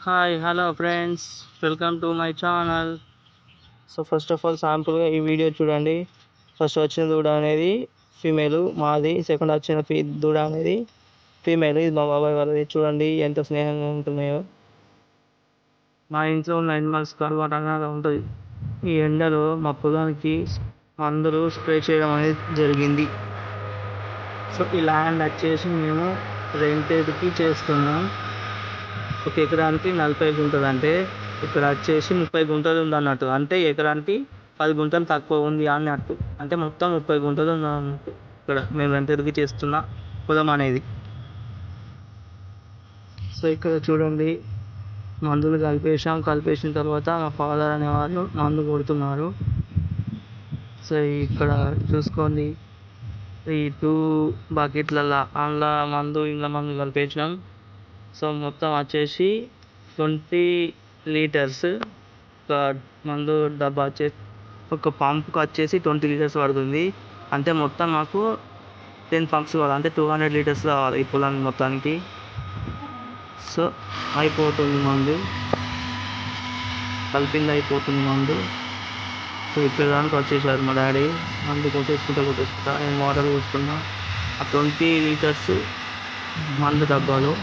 Hi hello friends, welcome to my channel. So first of all శాంపుల్గా ఈ video చూడండి. First వచ్చిన దూడ అనేది ఫీమేల్ మాది, సెకండ్ వచ్చిన దూడ అనేది ఫీమేల్, ఇది మా బాబాయ్ వాళ్ళది. చూడండి ఎంత స్నేహంగా ఉంటున్నాయో. మా ఇంట్లో ఉన్న ఎనిమల్స్ అలవాటు ఉంటుంది. ఈ ఎండలో మా పొలానికి అందరూ స్ప్రే చేయడం అనేది జరిగింది. సో ఈ ల్యాండ్ వచ్చేసి మేము రెంటెడ్కి చేస్తున్నాం. ఒక ఎకరానికి 40 గుంటలు, అంటే ఇక్కడ వచ్చేసి 30 గుంటలు ఉంది అన్నట్టు. అంటే ఎకరానికి 10 గుంటలు తక్కువ ఉంది అన్నట్టు. అంటే మొత్తం 30 గుంటలు ఉంది అన్నట్టు ఇక్కడ మేము రెంటెడ్కి చేస్తున్న పొలం అనేది. సో ఇక్కడ చూడండి, మందులు కలిపేసిన తర్వాత మా ఫాదర్ అనేవాళ్ళు మందు కొడుతున్నారు. సో ఇక్కడ చూసుకోండి, ఈ 2 బకెట్లలో అందులో మందు ఇంట్లో మందు కలిపేసినాం. సో మొత్తం వచ్చేసి 20 లీటర్స్. ఒక మందు డబ్బా వచ్చేసి ఒక పంప్కి వచ్చేసి 20 లీటర్స్ పడుతుంది. అంటే మొత్తం మాకు 10 పంప్స్ కావాలి, అంటే 200 లీటర్స్ కావాలి ఈ పొలానికి మొత్తానికి. సో అయిపోతుంది మందు, కలిపింది అయిపోతుంది మందు. సో ఇక్కడ దానికి వచ్చేసారు మా డాడీ. మందు కొట్టేసుకుంటా నేను వాటర్ పోసుకున్నా. ఆ 20 లీటర్స్ మందు డబ్బాలు.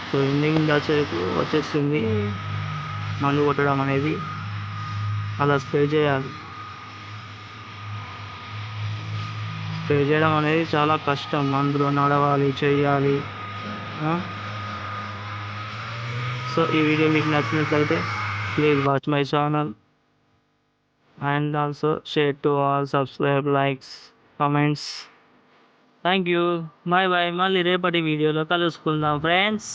సో ఈవినింగ్ వచ్చేసింది మందు కొట్టడం అనేది. అలా స్ప్రే చేయడం అనేది చాలా కష్టం. మందులో నడవాలి, చేయాలి. సో ఈ వీడియో మీకు నచ్చినట్లయితే please watch my channel and also share to all, subscribe, likes, comments. Thank you, bye bye. మళ్ళీ రేపటి వీడియోలో కలుసుకుందాం ఫ్రెండ్స్.